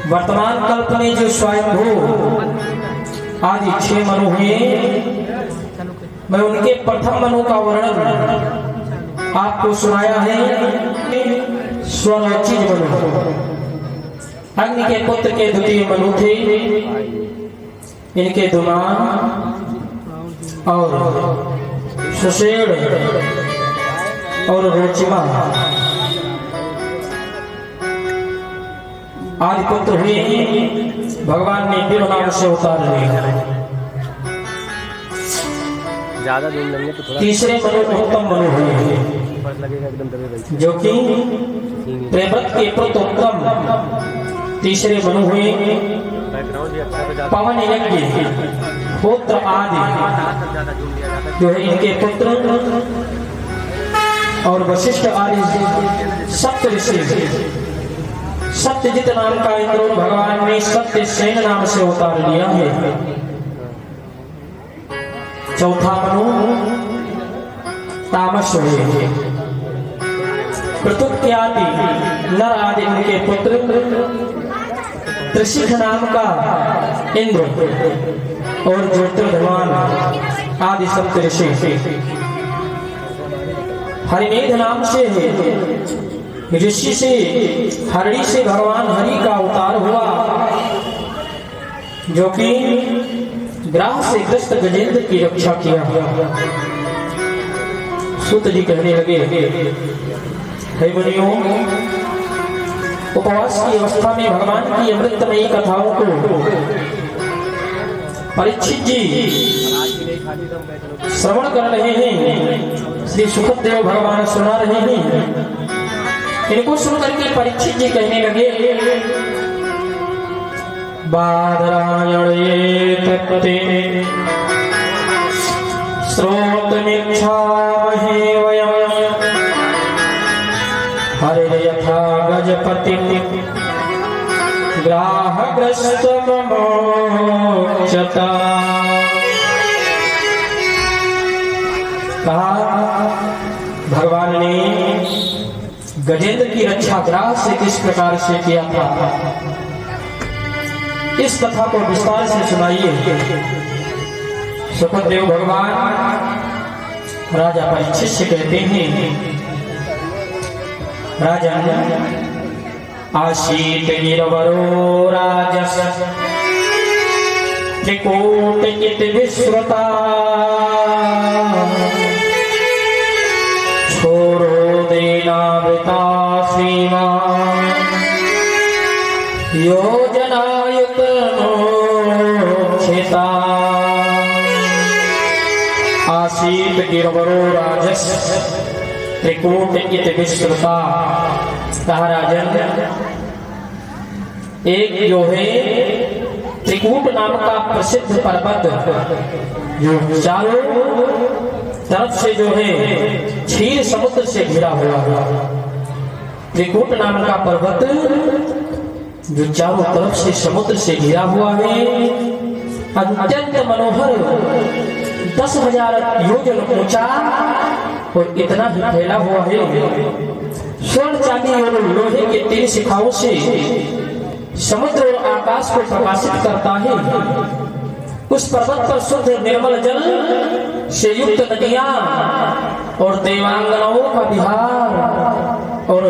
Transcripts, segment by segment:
वर्तमान कल्प में जो स्वयंभू आदि 6 मनु हुए, मैं उनके प्रथम मनु का वर्णन आपको सुनाया है। स्वरोचिज मनु अग्नि के पुत्र के द्वितीय मनु थे। इनके दुमान और सुषेण और रोचिमा आदि पुत्र हुए। भगवान ने बिरु नाम से उतार लिया। ज्यादा दिन लगने तो थोड़ा तीसरे मनु उत्तम मनु हुए, जो कि प्रेमव्रत के पुत्रोत्तम तीसरे मनु हुए। पवन यज्ञ पुत्र आदि जो है इनके पुत्र और वशिष्ठ आदि सप्त ऋषि। सत्यजित नाम का इंद्र भगवान ने सत्यसेन नाम से उतार लिया है। चौथा मनु तामस हुए। प्रतुत्यादि नर आदि उनके पुत्र त्रिशिख नाम का इंद्र और ज्योतिर्धमान आदि सप्त ऋषि। हरिमेध नाम से ऋषि से हरि से भगवान हरि का अवतार हुआ, जो कि ग्राह से ग्रस्त गजेंद्र की रक्षा किया। सूत जी कहने लगे, हे मुनियों, उपवास की अवस्था में भगवान की अमृतमयी कथाओं को परीक्षित जी श्रवण कर रहे हैं। श्री सुखदेव भगवान सुना रहे हैं। इनको सुनकर के परीक्षित जी कहने लगे, बादरायणे तत्ते श्रोतमिच्छामहे वयम् हरिर्यथा गजपति ग्राहग्रस्त मोक्षता। कहा भगवान ने गजेंद्र की रक्षा ग्राह से किस प्रकार से किया था, इस कथा को विस्तार से सुनाइए। सुखदेव भगवान राजा परीक्षित से कहते हैं, राजा आशीत गिरवरो राजस त्रिकूट विश्वता छोरो देनावृता श्रीमान योजनायुत मोक्षिता। आसीत गिरवरो राजस त्रिकूट विश्वता। कहा राजन, एक जो है त्रिकूट नाम का प्रसिद्ध पर्वत जो चारों तरफ से जो है क्षीर समुद्र से घिरा हुआ। त्रिकूट नाम का पर्वत जो चारों तरफ से समुद्र से घिरा हुआ है, अत्यंत मनोहर 10,000 योजन ऊंचा और इतना ही फैला हुआ है। स्वर्ण चांदी और लोहे के 3 शिखाओं से समुद्र और आकाश को प्रकाशित करता है। उस पर्वत पर शुद्ध निर्मल जल से युक्त नदियां और देवांगनाओं का विहार और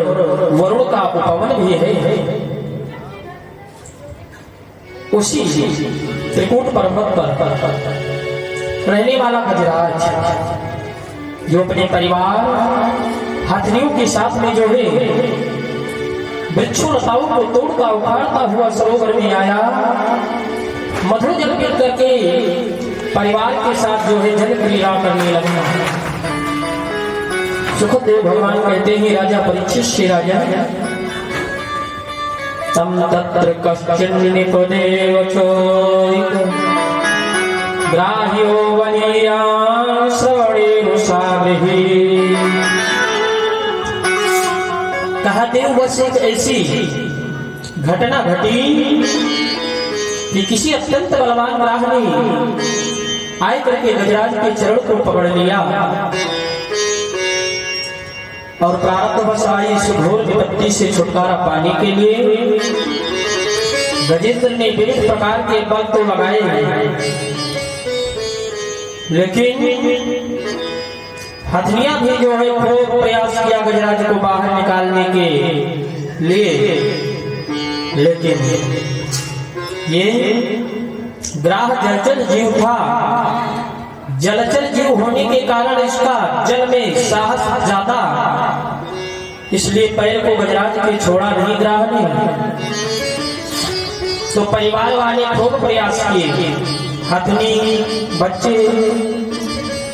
वरुण का उपवन भी है। उसी त्रिकूट पर्वत पर रहने वाला गजराज जो अपने परिवार हाथियों के साथ में जो है वृक्षों लताओं को तोड़ता उखाड़ता हुआ सरोवर में आया। मधुर जल पी करके परिवार के साथ जो है जल क्रीड़ा करने लगा। सुखदेव भगवान कहते हैं, राजा परीक्षित से राजा तम तत्र कश्चिन् निपदेव चोरितो ग्राह्यो वनीया श्रवणेनुसागृही। कहा देववश एक ऐसी घटना घटी कि किसी अत्यंत बलवान ग्राह ने आए करके गजराज के चरण को पकड़ लिया और प्रारब्धवश आई इस घोर विपत्ति से छुटकारा पाने के लिए गजेंद्र ने विभिन्न प्रकार के बल तो लगाए, लेकिन हथनिया भी जो है खूब प्रयास किया गजराज को बाहर निकालने के लिए, लेकिन ये ग्राह जलचर जीव था। जलचर जीव होने के कारण इसका जल में साहस ज्यादा, इसलिए पैर को गजराज के छोड़ा नहीं ग्राह ने। तो परिवार वाले खूब प्रयास किए, हथनी बच्चे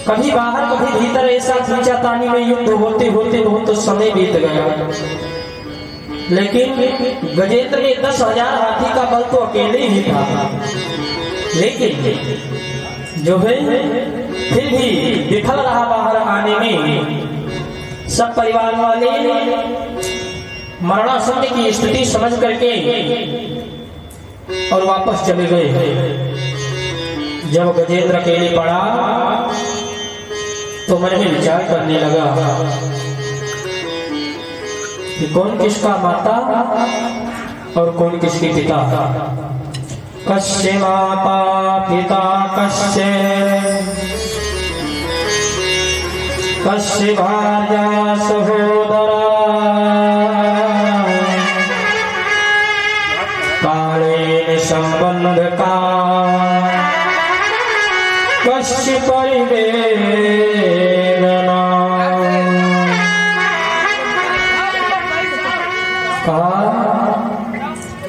कभी बाहर कभी भीतर, ऐसा खींचातानी में युद्ध होते होते बहुत समय बीत गया। लेकिन गजेंद्र में 10,000 हाथी का बल तो अकेले ही था, लेकिन जो है फिर भी विफल रहा बाहर आने में। सब परिवार वाले मरणासन्न की स्थिति समझ करके और वापस चले गए। जब गजेंद्र अकेले पड़ा तो मन में विचार करने लगा कि कौन किसका माता और कौन किसके पिता। कस्य माता पिता कस्य, कस्य भार्या सहोदरा, कालेन संबंध का कस्य परिवेदना।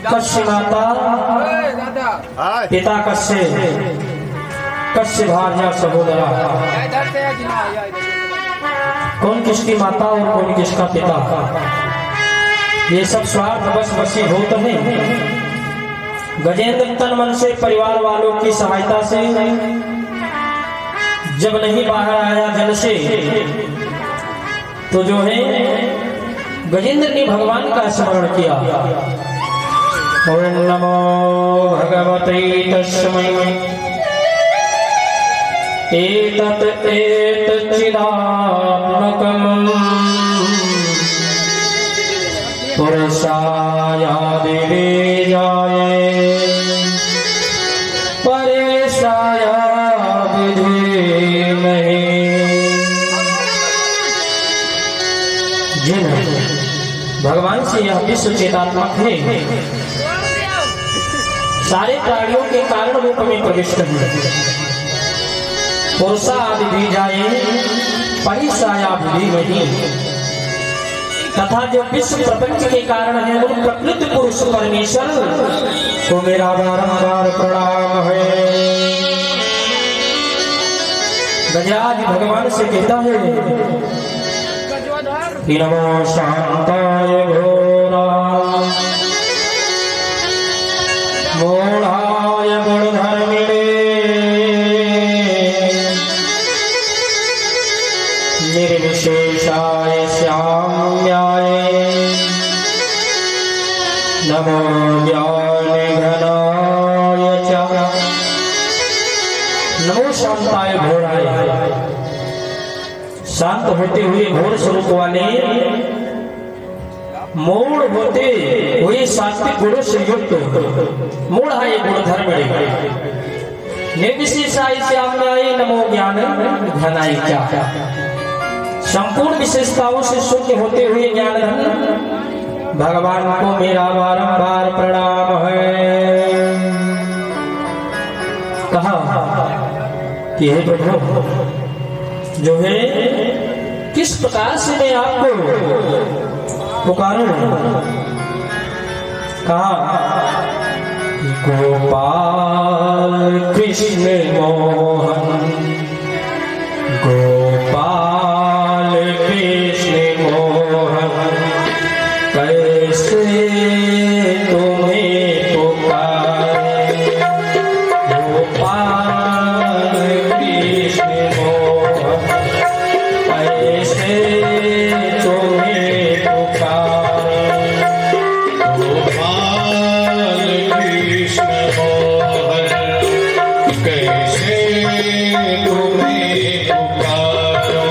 कस्य माता पिता कस्य, कस्य भार्या सहोदरा, कौन किसकी माता और कौन किसका पिता। ये सब स्वार्थ बस वशीभूत है। गजेंद्र तन मन से परिवार वालों की सहायता से जब नहीं बाहर आया जल से, तो जो है गजेंद्र ने भगवान का स्मरण किया। ओम नमो भगवते तस्मै एतत् चिदात्मकम् पुरुषाय दिव्याय परेशाय विधीमहे। भगवान से यह विश्व चेतात्मक है, सारे प्राणियों के कारण रूप में प्रविष्ट है। पुरुषा आदि भी जाए परिसाया भी नहीं, तथा जो विश्व प्रपंच के कारण है उन प्रकृति पुरुष परमेश्वर को मेरा बारंबार प्रणाम है। गजराज भगवान से कहता है कि नमो शांताय घोरा मूढ़ाय गुणधर्मिणे निर्विशेषाय श्याम्याय नमो ज्ञानघनाय च। नमो शांताय घोराय, शांत होते हुए घोर स्वरूप वाले, मूढ़ होते हुए सात्विक गुणों से युक्त, मूढ़ है गुण धर्म, निर्विशेषाय श्याम्याय नमो ज्ञान घनाय च। संपूर्ण विशेषताओं से शून्य होते हुए ज्ञान भगवान को मेरा बारंबार प्रणाम है। कहा कि हे प्रभु, जो है किस प्रकार से मैं आपको पुकारूं। कहा गोपाल कृष्ण मोहन, गोपाल कृष्ण मोहन, कैसे तुम्हें पुकारे। गोपाल कृष्ण मोहन, कैसे तुम्हें पुकारे। गोपाल कृष्ण मोहन, कैसे तुम्हें पुकारो।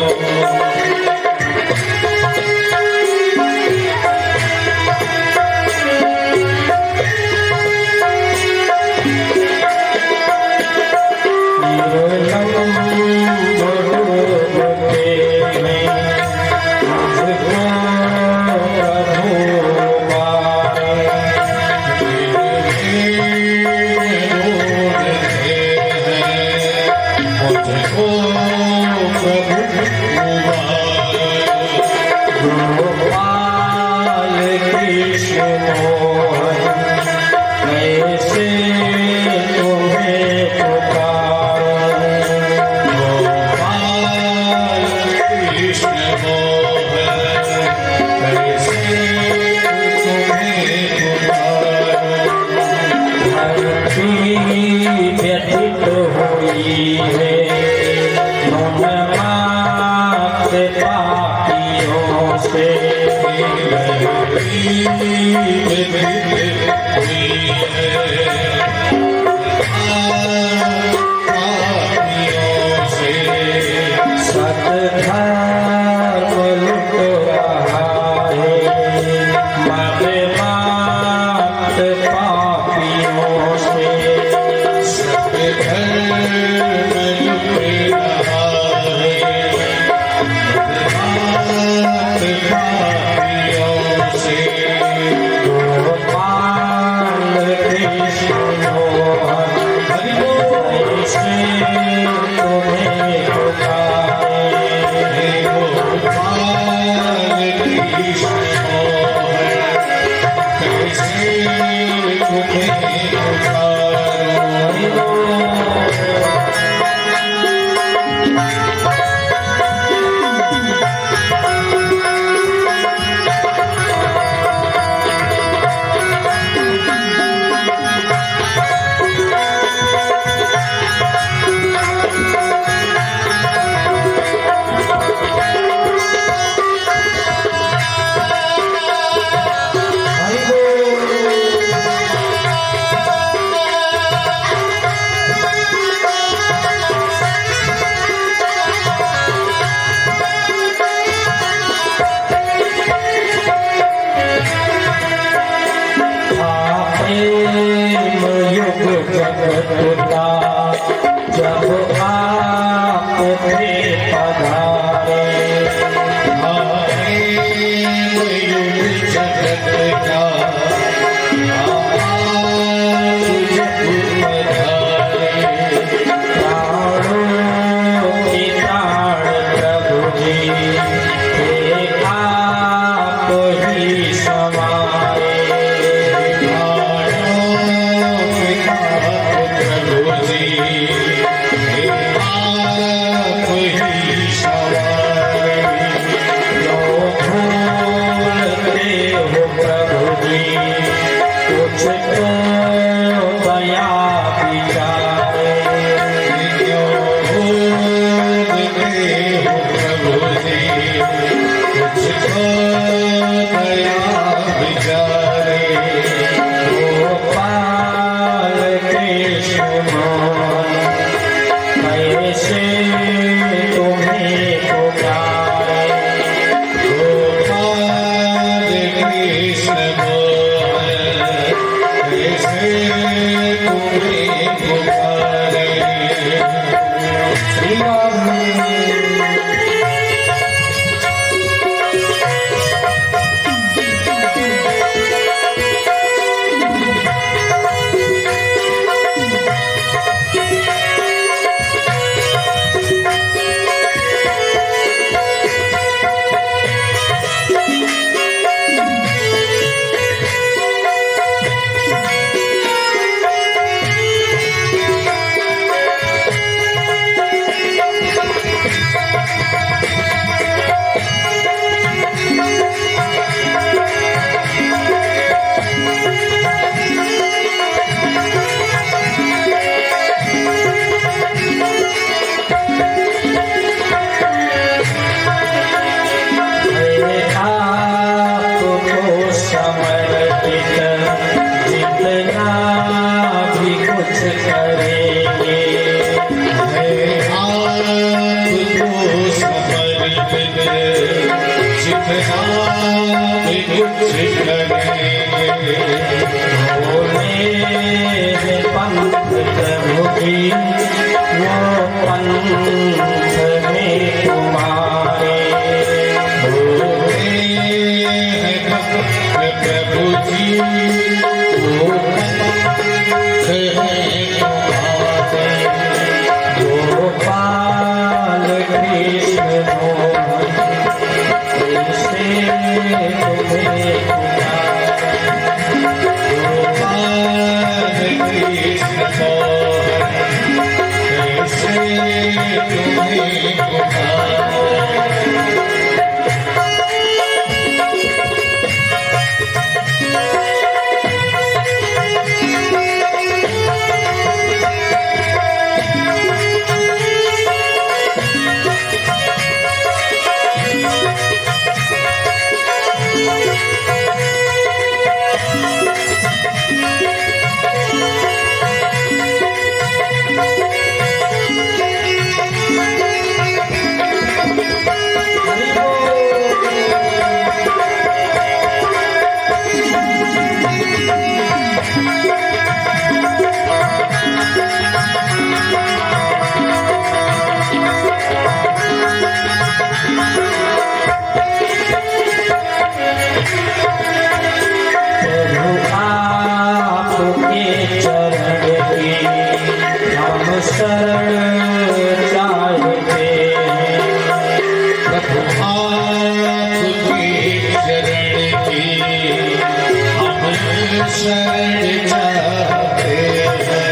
शरण जाते हैं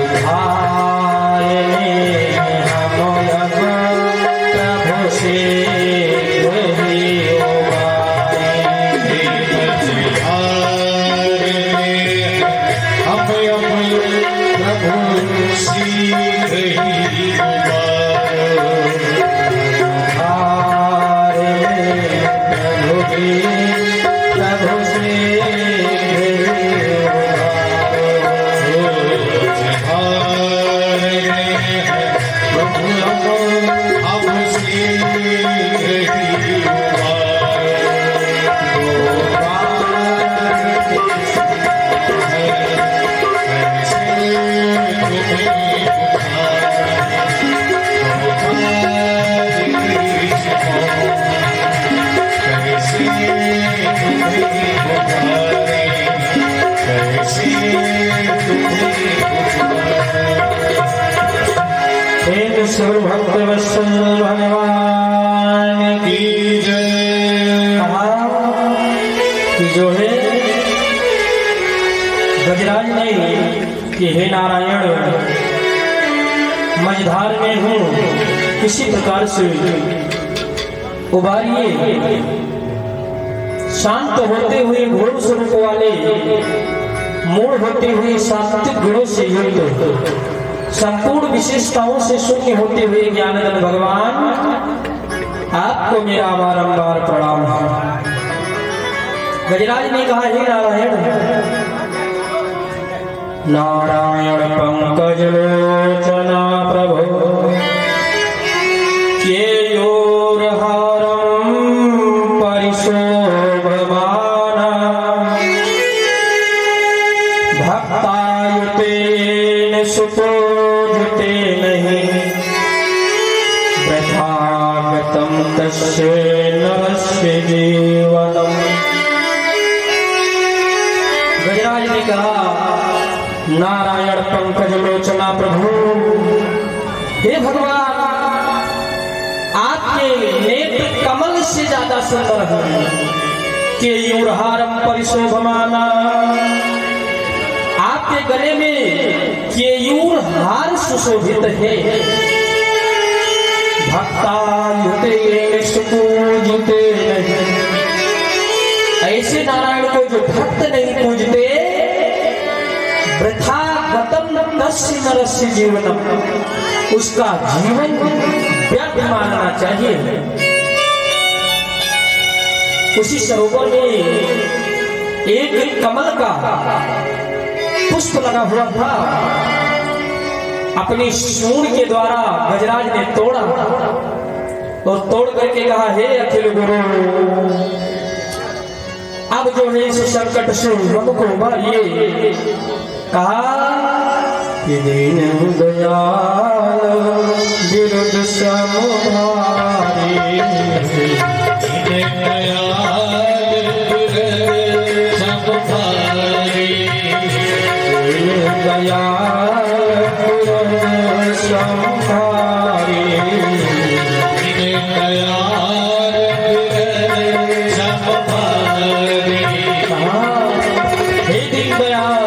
मझधार में हम अब प्रभु से वही उबारे। मझधार में हम अब प्रभु शीघ्र ही उबारो। धार में प्रभु से सर्व भक्त वत्सल भगवान की जय। कहा कि जो है गजराज ने कि हे नारायण मझधार में हूँ किसी प्रकार से उबारिए। शांत होते हुए गुण स्वरूप वाले मूल होते हुए सात्विक गुणों से युक्त संपूर्ण विशेषताओं से शून्य होते हुए ज्ञानधन भगवान आपको मेरा बारंबार प्रणाम है। गजराज ने कहा हे नारायण नारायण पंकज लोचना प्रभु केयोरहारं परिशोभमाना भक्तायुतेन सुपूज्यते नहीं वृथागतं तस्य नरस्य जीवनम्। गजराज ने कहा नारायण पंकज लोचना प्रभु हे भगवान आपके नेत्र कमल से ज्यादा सुंदर है कि यूरहारम परिशोभमाना आपके गले में केयूर हार सुशोभित है। भक्तायुते सुपूजिते नहीं ऐसे नारायण को जो भक्त नहीं पूजते वृथा गतम तस्य नरस्य जीवनम उसका जीवन व्यर्थ मानना चाहिए। उसी सरोवर में एक कमल का पुष्प लगा हुआ था। अपनी सूंड के द्वारा गजराज ने तोड़ा और तोड़ करके कहा हे अखिल गुरु अब जो है इस संकट से हमको उबारिए। कहा कि दीन दयाल विरुद्ध समुधारी दीन दयाल विरुद्ध समुधारी दीन दयाल विरुद्ध समुधारी दीन दयाल विरुद्ध समुधारी। हे दीन दयाल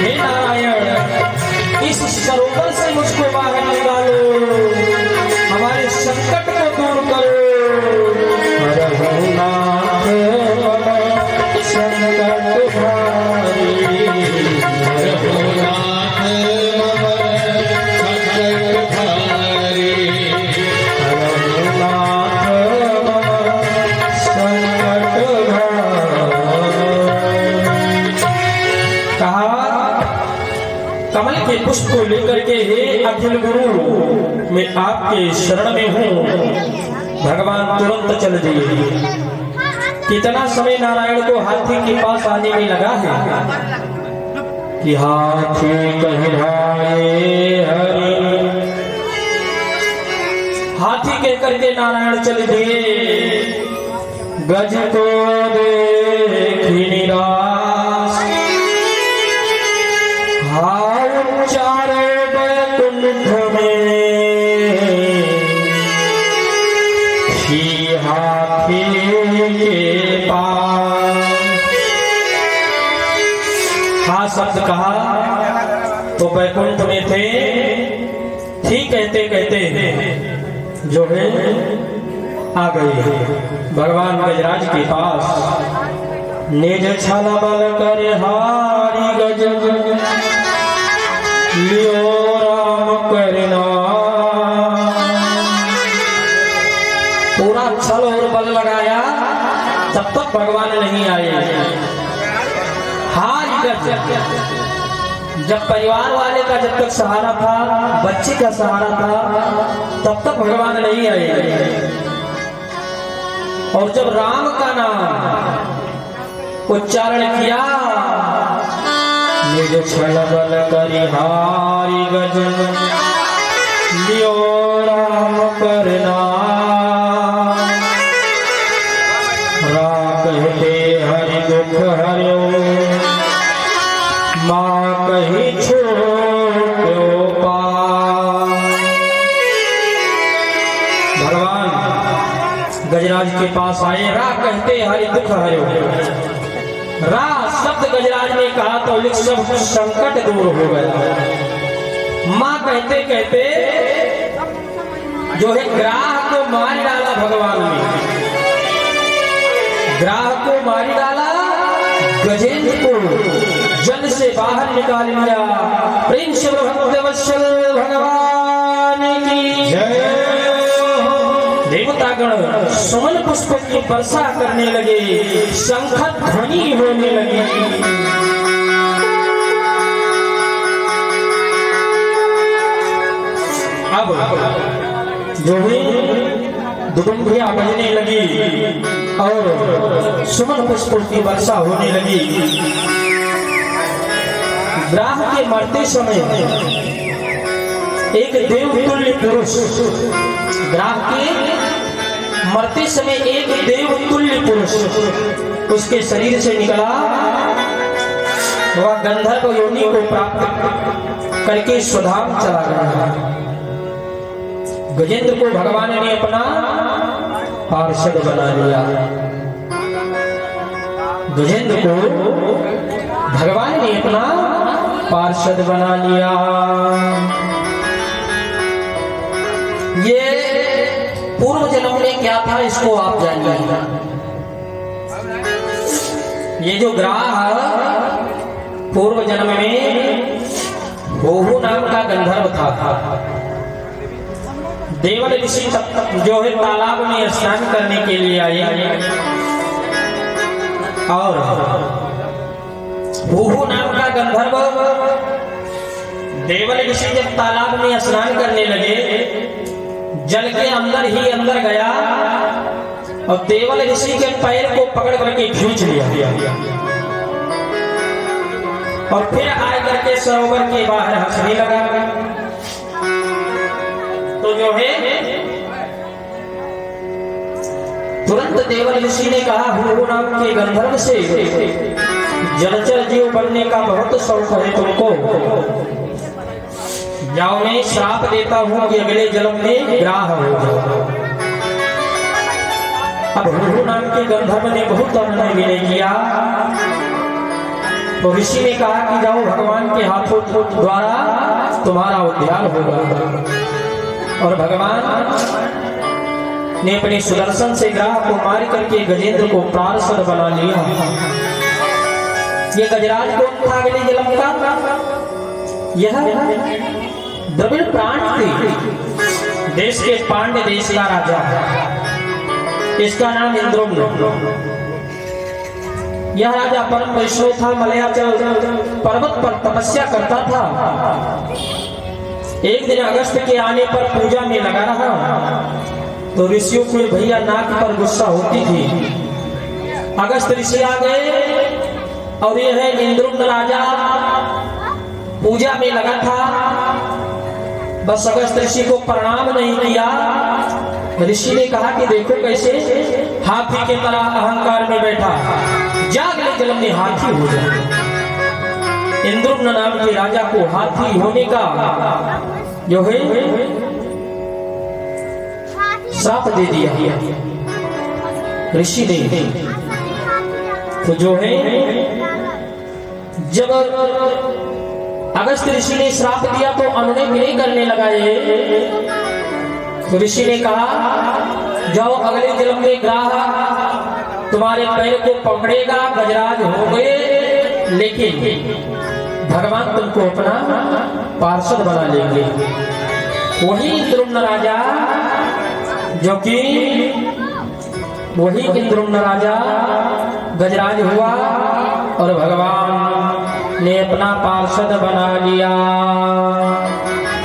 हे नारायण इस सरोवर से मुझको बाहर निकालो हमारे संकट को दूर करो। रघुनाथ संकट भारी रघुनाथ संकट भारी रघुनाथ संकट भारी। कहा कमल के पुष्प को लेकर के हे अखिल गुरु मैं आपके शरण में हूँ। भगवान तुरंत चल दिए। कितना समय नारायण को हाथी के पास आने में लगा है कि हाथी कहलाए हरि। हाथी कह करके नारायण चल दिए। गज को देखी निराश हाउ चारों बैकुंठ में हाथी के पास हाँ शब्द कहा तो वैकुंठ में थे। ठीक कहते कहते जो है आ गए भगवान गजराज के पास। निज छल बल कर हारी गज लियो राम करना। पूरा छल और बल लगाया तब तक भगवान नहीं आए। हारी गज जब परिवार वाले का जब तक सहारा था, बच्चे का सहारा था, तब तक भगवान नहीं आए। और जब राम का नाम उच्चारण किया, निज छल बल करि हारी गज लियो राम करना। कहते हरि दुख हरियो माँ कही छोड़ो पार। भगवान गजराज के पास आए। रा कहते हरि दुख हरियो। रा शब्द गजराज ने कहा तो सब संकट दूर हो गया। माँ कहते कहते जो है ग्राह को मार डाला भगवान ने। ग्राह को मार डाला, गजेंद्र को जल से बाहर निकाल लिया। प्रेम से भक्तवत्सल भगवान की जय। देवतागण सुमन पुष्प की वर्षा करने लगे, शंख ध्वनि होने लगी। अब जो है दुदुम्बियां बजने लगी और सुमन पुष्पों की वर्षा होने लगी। ग्राह के मरते समय एक देवतुल्य पुरुष, ग्राह के मरते समय एक देवतुल्य पुरुष उसके शरीर से निकला। वह गंधर्व योनि को प्राप्त करके स्वधाम चला गया। गजेंद्र को भगवान ने अपना पार्षद बना लिया। गजेंद्र को भगवान ने अपना पार्षद बना लिया। ये पूर्व जन्म में क्या था इसको आप जानिए। ये जो ग्राह पूर्व जन्म में होहू नाम का गंधर्व था। देवल ऋषि जो है तालाब में स्नान करने के लिए आए और होहू नाम का गंधर्व देवल ऋषि जब तालाब में स्नान करने लगे, जल के अंदर ही अंदर गया और देवल ऋषि के पैर को पकड़ करके खींच लिया और फिर आए करके सरोवर के बाहर हंसने लगा। तो जो है तुरंत देवल ऋषि ने कहा, होहू नाम के गंधर्व से जलचर जीव बनने का बहुत शौक है तुमको, जाओ मैं श्राप देता हूं कि अगले जन्म में ग्राह हो जाओ। अब होहू नाम के गंधर्व ने बहुत अभिनय विनय किया तो ऋषि ने कहा कि जाओ भगवान के हाथों द्वारा तुम्हारा उद्धार होगा। और भगवान ने अपने सुदर्शन से ग्राह को मार करके गजेंद्र को पार्षद बना लिया। ये गजराज कौन था अगले जन्म का? यह द्रविड़ प्रांत थे, देश के पांड्य देश का राजा। इसका नाम इंद्रम्न। यह राजा परम वैष्णव था, मलयाचल पर्वत पर तपस्या करता था। एक दिन अगस्त के आने पर पूजा में लगा रहा तो ऋषियों को भैया नाक पर गुस्सा होती थी। अगस्त ऋषि आ गए और यह है इंद्रम्न राजा पूजा में लगा था। बस अगस्त ऋषि को प्रणाम नहीं किया। ऋषि ने कहा कि देखो कैसे हाथी के तरह अहंकार में बैठा, जा अगले जन्म में हाथी हो जाए। इंद्रम्न नाम के राजा को हाथी होने का जो है श्राप दे दिया ऋषि ने। तो जो है जब अगस्त ऋषि ने श्राप दिया तो अनुनय विनय करने लगा ये। तो ऋषि ने कहा जाओ अगले जन्म में ग्राह तुम्हारे पैर को पकड़ेगा, गजराज होंगे, लेकिन भगवान तुमको अपना पार्षद बना लेंगे। वही इंद्रुम्न राजा जो कि वही इंद्रुम्न राजा गजराज हुआ और भगवान ने अपना पार्षद बना लिया।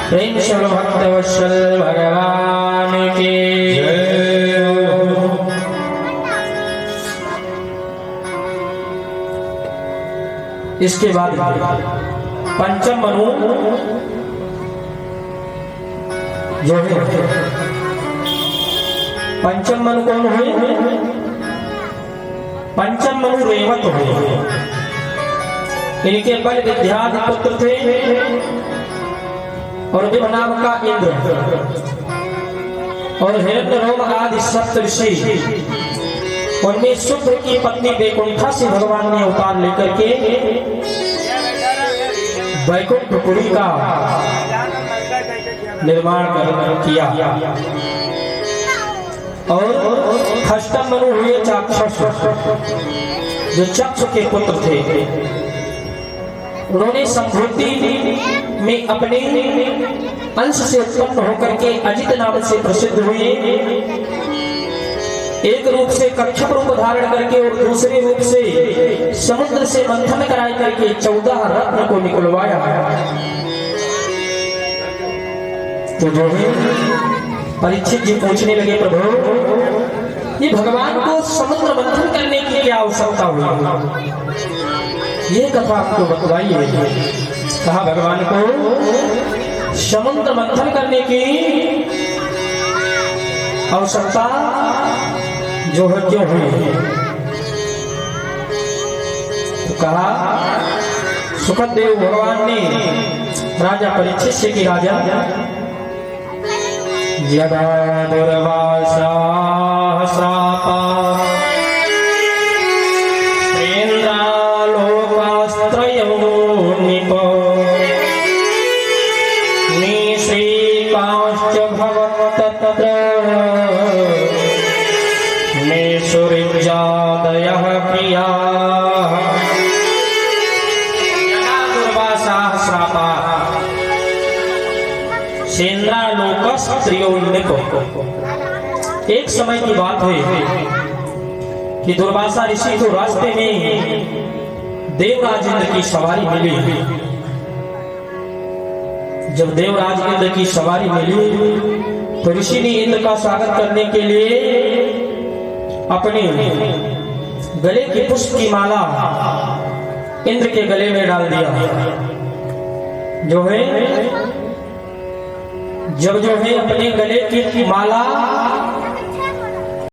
प्रेम से भक्त वत्सल भगवान के इसके बाद पंचम मनु जो है, पंचम मनु कौन हुए? पंचम मनु रेवत हुए। इनके बल विद्याधि पुत्र थे और विभ नाम का इंद्र और हिरण्यरोम आदि सप्तऋषि, उनमें शुक्र की पत्नी वैकुंठा से भगवान ने अवतार लेकर के वैकुंठपुरी का निर्माण किया। और खष्टम मनु हुए चाक्षुष, जो चक्षु के पुत्र थे। उन्होंने संभूति में अपने अंश से उत्पन्न होकर के अजित नाम से प्रसिद्ध हुए। एक रूप से कच्छप रूप धारण करके और दूसरे रूप से समुद्र से मंथन कराई करके 14 रत्न को निकलवाया। तो जो है परीक्षित जी पूछने लगे, प्रभु ये भगवान को समुद्र मंथन करने की क्या आवश्यकता हुई? ये कथा आपको बतलाइए। कहा भगवान को समुद्र मंथन करने की आवश्यकता जो है क्यों हुई? तो कहा सुखदेव भगवान ने राजा परीक्षित से कि राजा यदा दुर्वासा श्रापा इंद्रालोकास्त्रयो निपो निश्रीकांश्च भवत्तत्र निषुरिजादयः प्रियाः। दुर्वासाः श्रापाः सेन्द्रालोकस्त्रियोन्निपो। एक समय की बात है कि दुर्वासा ऋषि को रास्ते में देवराज इंद्र की सवारी मिली। जब देवराज इंद्र की सवारी मिली तो ऋषि ने इंद्र का स्वागत करने के लिए अपने गले की पुष्प की माला इंद्र के गले में डाल दिया। जो है जब जो है अपने गले की माला